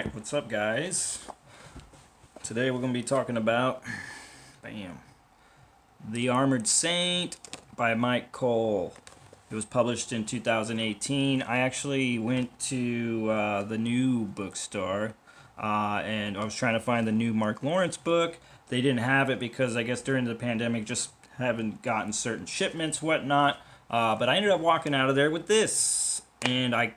Alright, what's up, guys? Today we're going to be talking about The Armored Saint by Myke Cole. It was published in 2018. I actually went to the new bookstore and I was trying to find the new Mark Lawrence book. They didn't have it because I guess during the pandemic just haven't gotten certain shipments, whatnot. But I ended up walking out of there with this. And I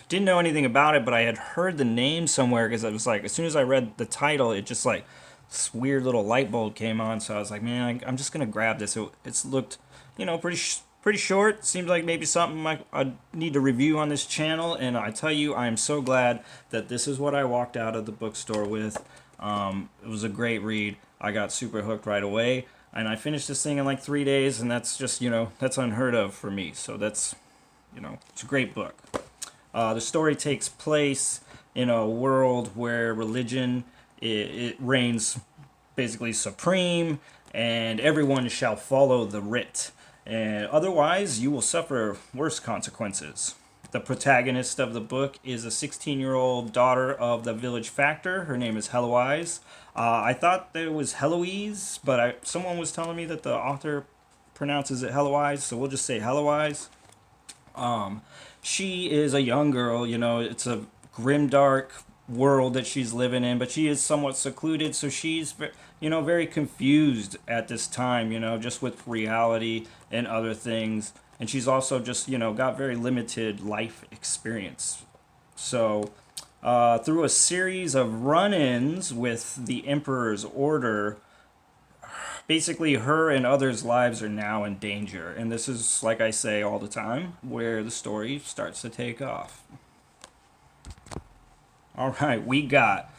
didn't know anything about it, but I had heard the name somewhere because I was like, as soon as I read the title, it just like this weird little light bulb came on. So I was like, man, I'm just gonna grab this. It's looked, pretty short. Seems like maybe something I need to review on this channel. And I tell you, I am so glad that this is what I walked out of the bookstore with. It was a great read. I got super hooked right away, and I finished this thing in like 3 days, and that's just that's unheard of for me. So that's it's a great book. The story takes place in a world where religion it reigns basically supreme, and everyone shall follow the writ, and otherwise you will suffer worse consequences. The protagonist of the book is a 16-year-old daughter of the village factor. Her name is Heloise. I thought that it was Heloise, but someone was telling me that the author pronounces it Heloise, so we'll just say Heloise. She is a young girl, it's a grimdark world that she's living in, but she is somewhat secluded, so she's, very confused at this time, just with reality and other things. And she's also just, got very limited life experience. So, through a series of run ins with the Emperor's order, basically her and others' lives are now in danger. And this is, like I say all the time, where the story starts to take off. All right, we got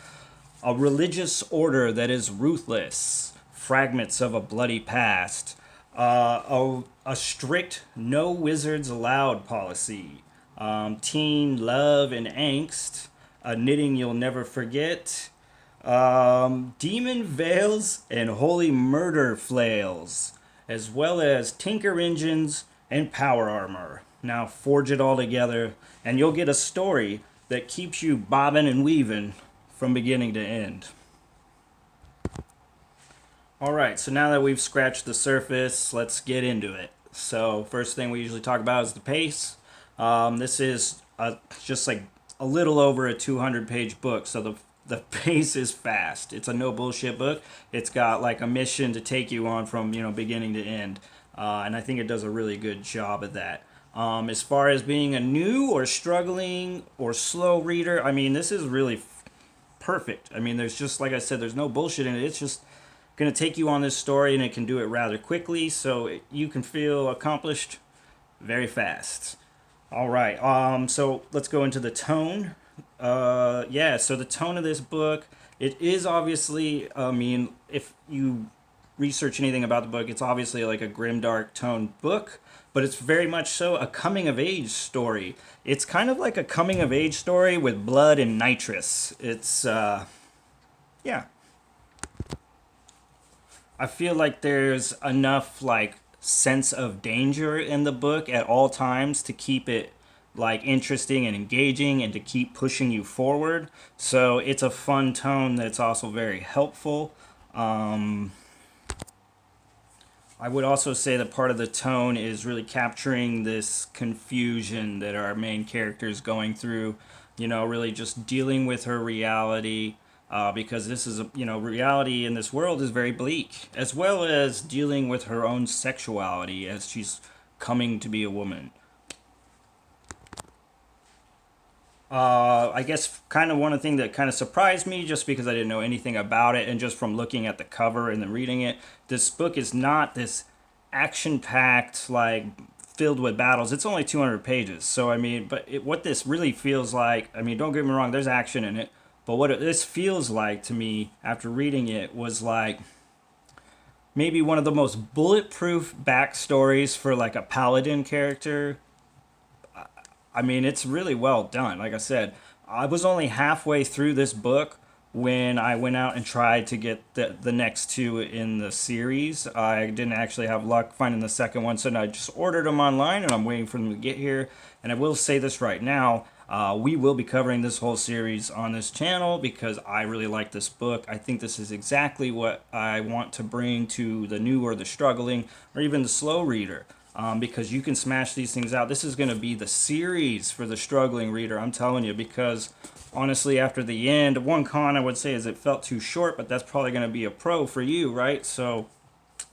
a religious order that is ruthless, fragments of a bloody past, a strict no wizards allowed policy, teen love and angst, a knitting you'll never forget, demon veils and holy murder flails, as well as tinker engines and power armor. Now forge it all together, and you'll get a story that keeps you bobbing and weaving from beginning to end. Alright, so now that we've scratched the surface, let's get into it. So, first thing we usually talk about is the pace. This is just like a little over a 200-page book, so the pace is fast. It's a no bullshit book. It's got like a mission to take you on from beginning to end, and I think it does a really good job of that. As far as being a new or struggling or slow reader, I mean, this is really perfect. I mean, there's just, like I said, there's no bullshit in it. It's just going to take you on this story, and it can do it rather quickly, so you can feel accomplished very fast. All right, so let's go into the tone. So the tone of this book, it is obviously, I mean, if you research anything about the book, it's obviously like a grimdark toned book, but it's very much so a coming of age story. It's kind of like a coming of age story with blood and nitrous. It's, yeah. I feel like there's enough, like, sense of danger in the book at all times to keep it like interesting and engaging and to keep pushing you forward. So it's a fun tone that's also very helpful. I would also say that part of the tone is really capturing this confusion that our main character is going through, really just dealing with her reality, because this is, reality in this world is very bleak, as well as dealing with her own sexuality as she's coming to be a woman. I guess kind of one thing that kind of surprised me just because I didn't know anything about it, and just from looking at the cover and then reading it, this book is not this action-packed, like, filled with battles. It's only 200 pages. So, I mean, but what this really feels like, I mean, don't get me wrong, there's action in it, but this feels like to me after reading it was like maybe one of the most bulletproof backstories for like a paladin character. I mean, it's really well done. Like I said, I was only halfway through this book when I went out and tried to get the next two in the series. I didn't actually have luck finding the second one, so I just ordered them online, and I'm waiting for them to get here. And I will say this right now, We will be covering this whole series on this channel because I really like this book. I think this is exactly what I want to bring to the new or the struggling or even the slow reader. Because you can smash these things out. This is going to be the series for the struggling reader, I'm telling you, because honestly, after the end, one con I would say is it felt too short, but that's probably going to be a pro for you, right? So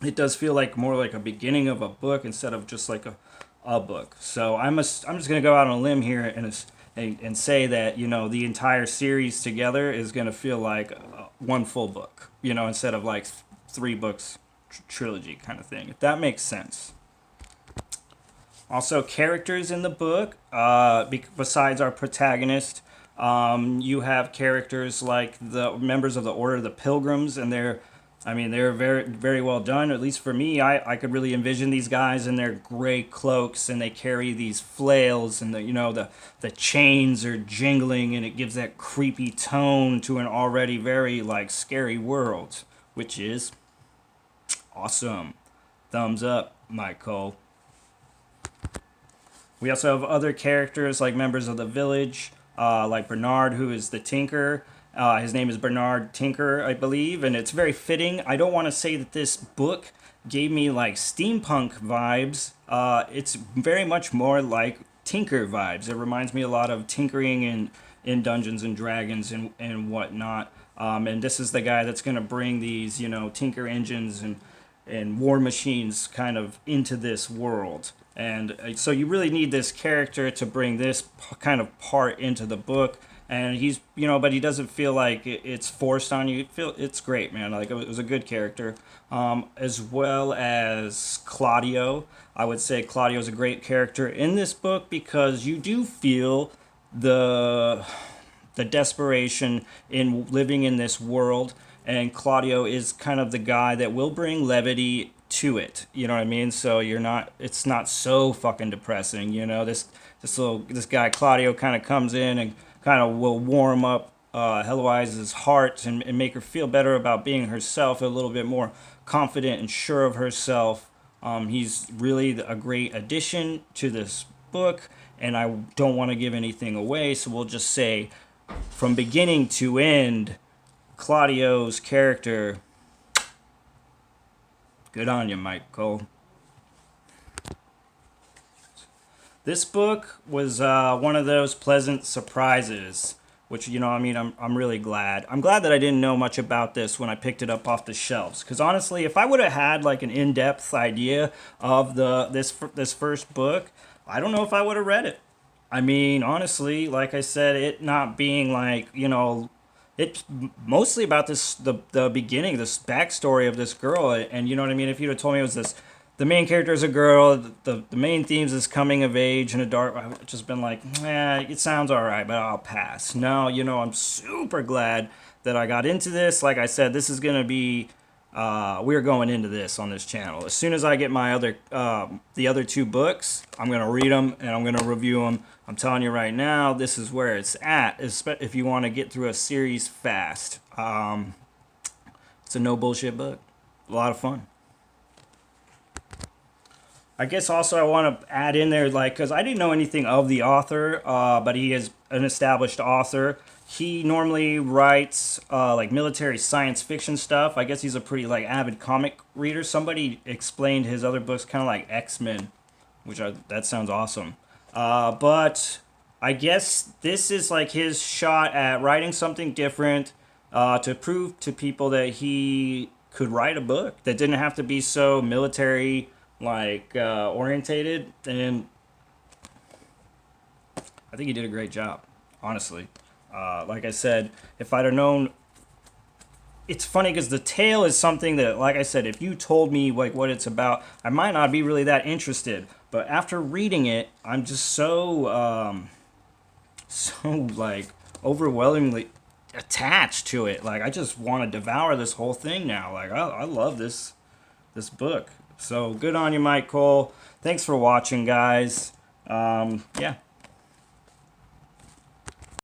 it does feel like more like a beginning of a book instead of just like a book. So I'm just going to go out on a limb here and say that, you know, the entire series together is going to feel like one full book, you know, instead of like three books trilogy kind of thing, if that makes sense. Also, characters in the book, besides our protagonist, you have characters like the members of the Order of the Pilgrims, and they're very, very well done. At least for me, I could really envision these guys in their gray cloaks, and they carry these flails, and the chains are jingling, and it gives that creepy tone to an already very like scary world, which is awesome. Thumbs up, Myke Cole. We also have other characters like members of the village, like Bernard, who is the Tinker. His name is Bernard Tinker, I believe, and it's very fitting. I don't want to say that this book gave me like steampunk vibes. It's very much more like Tinker vibes. It reminds me a lot of tinkering in Dungeons and Dragons and whatnot. And this is the guy that's going to bring these, Tinker engines and war machines kind of into this world. And so you really need this character to bring this kind of part into the book. And he's, but he doesn't feel like it's forced on you. It's great, man. Like, it was a good character. As well as Claudio. I would say Claudio is a great character in this book because you do feel the desperation in living in this world. And Claudio is kind of the guy that will bring levity to it. You know what I mean? So it's not so fucking depressing. This guy Claudio kind of comes in and kind of will warm up Heloise's heart and make her feel better about being herself, a little bit more confident and sure of herself. He's really a great addition to this book, and I don't want to give anything away, so we'll just say from beginning to end, Claudio's character, good on you, Myke Cole. This book was one of those pleasant surprises, which, I'm really glad. I'm glad that I didn't know much about this when I picked it up off the shelves. Because honestly, if I would have had like an in-depth idea of this first book, I don't know if I would have read it. I mean, honestly, like I said, it not being like, it's mostly about the beginning, this backstory of this girl, and you know what I mean. If you'd have told me it was the main character is a girl, the main themes is coming of age in a dark, I've just been like, it sounds all right, but I'll pass. No, I'm super glad that I got into this. Like I said, this is gonna be, we're going into this on this channel. As soon as I get my the other two books, I'm gonna read them and I'm gonna review them. I'm telling you right now, this is where it's at, if you want to get through a series fast. It's a no bullshit book. A lot of fun. I guess also I want to add in there, because I didn't know anything of the author, but he is an established author. He normally writes like military science fiction stuff. I guess he's a pretty avid comic reader. Somebody explained his other books kind of like X-Men, that sounds awesome. But I guess this is like his shot at writing something different to prove to people that he could write a book that didn't have to be so military orientated. And I think he did a great job, honestly. Like I said, if I'd have known, it's funny because the tale is something that, like I said, if you told me what it's about, I might not be really that interested. But after reading it, I'm just so overwhelmingly attached to it. I just want to devour this whole thing now. I love this book. So good on you, Myke Cole. Thanks for watching, guys. Yeah.